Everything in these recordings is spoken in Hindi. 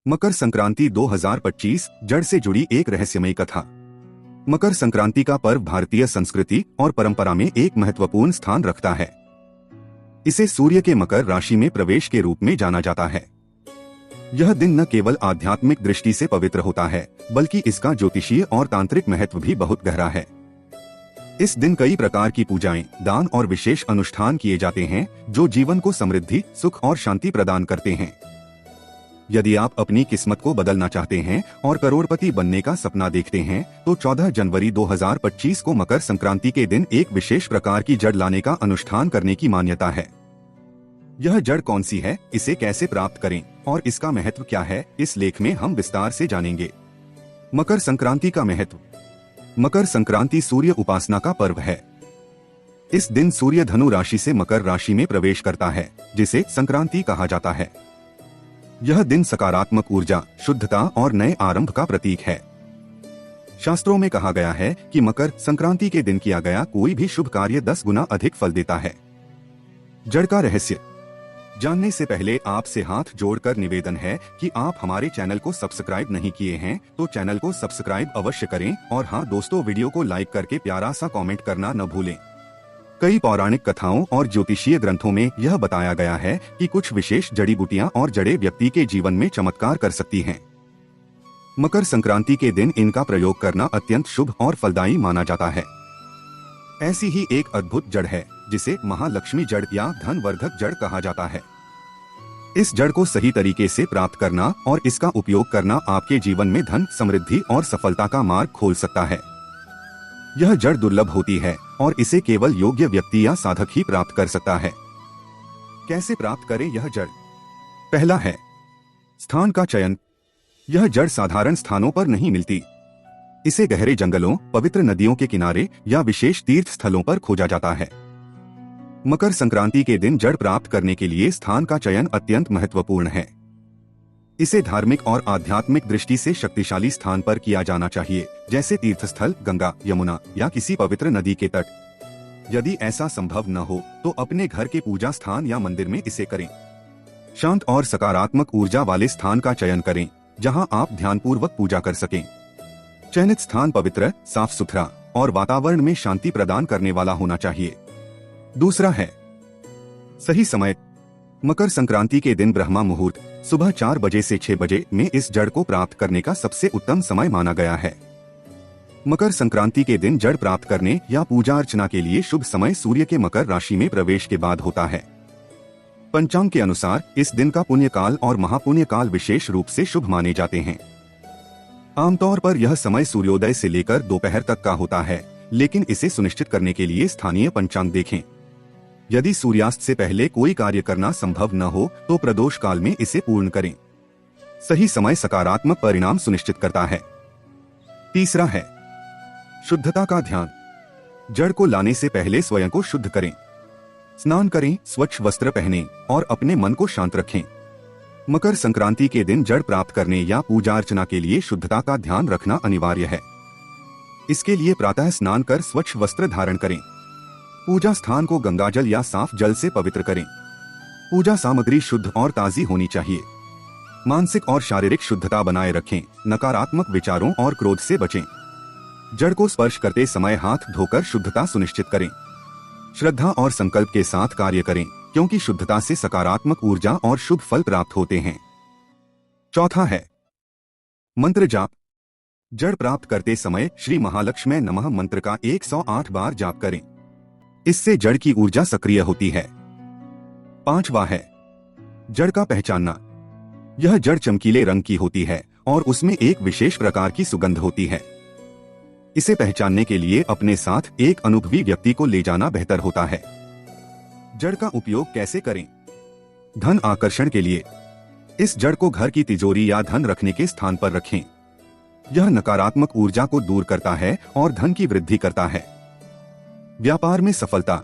मकर संक्रांति 2025 जड़ से जुड़ी एक रहस्यमयी कथा। मकर संक्रांति का पर्व भारतीय संस्कृति और परंपरा में एक महत्वपूर्ण स्थान रखता है। इसे सूर्य के मकर राशि में प्रवेश के रूप में जाना जाता है। यह दिन न केवल आध्यात्मिक दृष्टि से पवित्र होता है, बल्कि इसका ज्योतिषीय और तांत्रिक महत्व भी बहुत गहरा है। इस दिन कई प्रकार की पूजाएं, दान और विशेष अनुष्ठान किए जाते हैं, जो जीवन को समृद्धि, सुख और शांति प्रदान करते हैं। यदि आप अपनी किस्मत को बदलना चाहते हैं और करोड़पति बनने का सपना देखते हैं, तो 14 जनवरी 2025 को मकर संक्रांति के दिन एक विशेष प्रकार की जड़ लाने का अनुष्ठान करने की मान्यता है। यह जड़ कौन सी है, इसे कैसे प्राप्त करें और इसका महत्व क्या है, इस लेख में हम विस्तार से जानेंगे। मकर संक्रांति का महत्व। मकर संक्रांति सूर्य उपासना का पर्व है। इस दिन सूर्य धनु राशि से मकर राशि में प्रवेश करता है, जिसे संक्रांति कहा जाता है। यह दिन सकारात्मक ऊर्जा, शुद्धता और नए आरंभ का प्रतीक है। शास्त्रों में कहा गया है कि मकर संक्रांति के दिन किया गया कोई भी शुभ कार्य 10 गुना अधिक फल देता है। जड़ का रहस्य जानने से पहले आपसे हाथ जोड़कर निवेदन है कि आप हमारे चैनल को सब्सक्राइब नहीं किए हैं तो चैनल को सब्सक्राइब अवश्य करें, और हाँ दोस्तों, वीडियो को लाइक करके प्यारा सा कमेंट करना न भूलें। कई पौराणिक कथाओं और ज्योतिषीय ग्रंथों में यह बताया गया है कि कुछ विशेष जड़ी बूटियां और जड़ें व्यक्ति के जीवन में चमत्कार कर सकती हैं। मकर संक्रांति के दिन इनका प्रयोग करना अत्यंत शुभ और फलदायी माना जाता है। ऐसी ही एक अद्भुत जड़ है जिसे महालक्ष्मी जड़ या धनवर्धक जड़ कहा जाता है। इस जड़ को सही तरीके से प्राप्त करना और इसका उपयोग करना आपके जीवन में धन, समृद्धि और सफलता का मार्ग खोल सकता है। यह जड़ दुर्लभ होती है और इसे केवल योग्य व्यक्ति या साधक ही प्राप्त कर सकता है। कैसे प्राप्त करें यह जड़? पहला है स्थान का चयन। यह जड़ साधारण स्थानों पर नहीं मिलती। इसे गहरे जंगलों, पवित्र नदियों के किनारे या विशेष तीर्थ स्थलों पर खोजा जाता है। मकर संक्रांति के दिन जड़ प्राप्त करने के लिए स्थान का चयन अत्यंत महत्वपूर्ण है। इसे धार्मिक और आध्यात्मिक दृष्टि से शक्तिशाली स्थान पर किया जाना चाहिए, जैसे तीर्थस्थल, गंगा, यमुना या किसी पवित्र नदी के तट। यदि ऐसा संभव न हो तो अपने घर के पूजा स्थान या मंदिर में इसे करें। शांत और सकारात्मक ऊर्जा वाले स्थान का चयन करें, जहां आप ध्यानपूर्वक पूजा कर सकें। चयनित स्थान पवित्र, साफ सुथरा और वातावरण में शांति प्रदान करने वाला होना चाहिए। दूसरा है सही समय। मकर संक्रांति के दिन ब्रह्मा मुहूर्त सुबह 4 बजे से 6 बजे में इस जड़ को प्राप्त करने का सबसे उत्तम समय माना गया है। मकर संक्रांति के दिन जड़ प्राप्त करने या पूजा अर्चना के लिए शुभ समय सूर्य के मकर राशि में प्रवेश के बाद होता है। पंचांग के अनुसार इस दिन का पुण्य काल और महापुण्य काल विशेष रूप से शुभ माने जाते हैं। आमतौर पर यह समय सूर्योदय से लेकर दोपहर तक का होता है, लेकिन इसे सुनिश्चित करने के लिए स्थानीय पंचांग देखें। यदि सूर्यास्त से पहले कोई कार्य करना संभव न हो तो प्रदोष काल में इसे पूर्ण करें। सही समय सकारात्मक परिणाम सुनिश्चित करता है। तीसरा है शुद्धता का ध्यान। जड़ को लाने से पहले स्वयं को शुद्ध करें। स्नान करें, स्वच्छ वस्त्र पहनें और अपने मन को शांत रखें। मकर संक्रांति के दिन जड़ प्राप्त करने या पूजा अर्चना के लिए शुद्धता का ध्यान रखना अनिवार्य है। इसके लिए प्रातः स्नान कर स्वच्छ वस्त्र धारण करें। पूजा स्थान को गंगाजल या साफ जल से पवित्र करें। पूजा सामग्री शुद्ध और ताजी होनी चाहिए। मानसिक और शारीरिक शुद्धता बनाए रखें। नकारात्मक विचारों और क्रोध से बचें। जड़ को स्पर्श करते समय हाथ धोकर शुद्धता सुनिश्चित करें। श्रद्धा और संकल्प के साथ कार्य करें, क्योंकि शुद्धता से सकारात्मक ऊर्जा और शुभ फल प्राप्त होते हैं। चौथा है मंत्र जाप। जड़ प्राप्त करते समय श्री महालक्ष्मी नमः मंत्र का 108 बार जाप करें। इससे जड़ की ऊर्जा सक्रिय होती है। पांचवा है जड़ का पहचानना। यह जड़ चमकीले रंग की होती है और उसमें एक विशेष प्रकार की सुगंध होती है। इसे पहचानने के लिए अपने साथ एक अनुभवी व्यक्ति को ले जाना बेहतर होता है। जड़ का उपयोग कैसे करें? धन आकर्षण के लिए इस जड़ को घर की तिजोरी या धन रखने के स्थान पर रखें। यह नकारात्मक ऊर्जा को दूर करता है और धन की वृद्धि करता है। व्यापार में सफलता।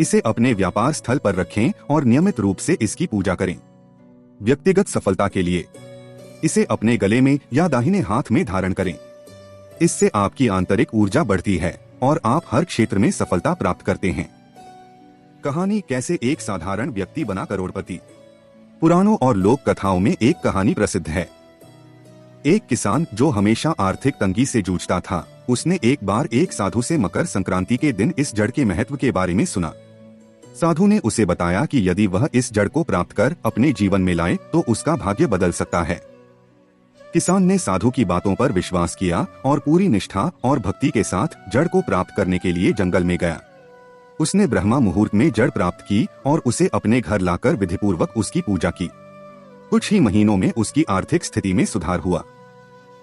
इसे अपने व्यापार स्थल पर रखें और नियमित रूप से इसकी पूजा करें। व्यक्तिगत सफलता के लिए इसे अपने गले में या दाहिने हाथ में धारण करें। इससे आपकी आंतरिक ऊर्जा बढ़ती है और आप हर क्षेत्र में सफलता प्राप्त करते हैं। कहानी कैसे एक साधारण व्यक्ति बना करोड़पति। पुराणों और लोक कथाओं में एक कहानी प्रसिद्ध है। एक किसान जो हमेशा आर्थिक तंगी से जूझता था, उसने एक बार एक साधु से मकर संक्रांति के दिन इस जड़ के महत्व के बारे में सुना। साधु ने उसे बताया कि यदि वह इस जड़ को प्राप्त कर अपने जीवन में लाए तो उसका भाग्य बदल सकता है। किसान ने साधु की बातों पर विश्वास किया और पूरी निष्ठा और भक्ति के साथ जड़ को प्राप्त करने के लिए जंगल में गया। उसने ब्रह्मा मुहूर्त में जड़ प्राप्त की और उसे अपने घर लाकर विधिपूर्वक उसकी पूजा की। कुछ ही महीनों में उसकी आर्थिक स्थिति में सुधार हुआ।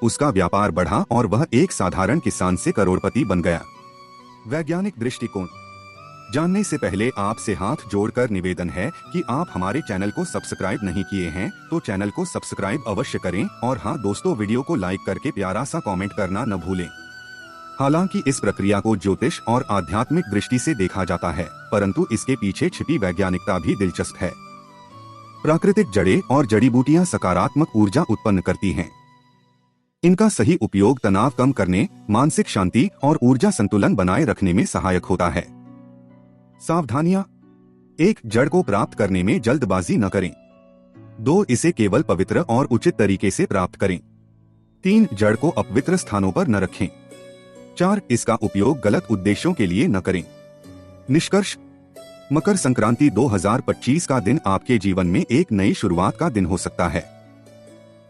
उसका व्यापार बढ़ा और वह एक साधारण किसान से करोड़पति बन गया। वैज्ञानिक दृष्टिकोण जानने से पहले आपसे हाथ जोड़कर निवेदन है कि आप हमारे चैनल को सब्सक्राइब नहीं किए हैं तो चैनल को सब्सक्राइब अवश्य करें और हाँ दोस्तों, वीडियो को लाइक करके प्यारा सा कमेंट करना न भूलें। हालांकि इस प्रक्रिया को ज्योतिष और आध्यात्मिक दृष्टि से देखा जाता है, परंतु इसके पीछे छिपी वैज्ञानिकता भी दिलचस्प है। प्राकृतिक जड़ें और जड़ी बूटियां सकारात्मक ऊर्जा उत्पन्न करती हैं। इनका सही उपयोग तनाव कम करने, मानसिक शांति और ऊर्जा संतुलन बनाए रखने में सहायक होता है। सावधानियां: 1. जड़ को प्राप्त करने में जल्दबाजी न करें। 2. इसे केवल पवित्र और उचित तरीके से प्राप्त करें। 3. जड़ को अपवित्र स्थानों पर न रखें। 4. इसका उपयोग गलत उद्देश्यों के लिए न करें। निष्कर्ष: मकर संक्रांति 2025 का दिन आपके जीवन में एक नई शुरुआत का दिन हो सकता है।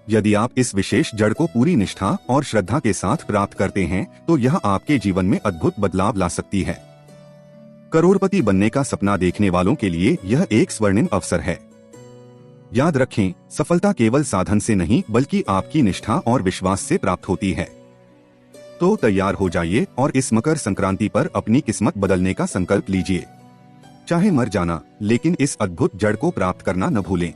यदि आप इस विशेष जड़ को पूरी निष्ठा और श्रद्धा के साथ प्राप्त करते हैं तो यह आपके जीवन में अद्भुत बदलाव ला सकती है। करोड़पति बनने का सपना देखने वालों के लिए यह एक स्वर्णिम अवसर है। याद रखें, सफलता केवल साधन से नहीं बल्कि आपकी निष्ठा और विश्वास से प्राप्त होती है। तो तैयार हो जाइए और इस मकर संक्रांति पर अपनी किस्मत बदलने का संकल्प लीजिए। चाहे मर जाना, लेकिन इस अद्भुत जड़ को प्राप्त करना न भूलें।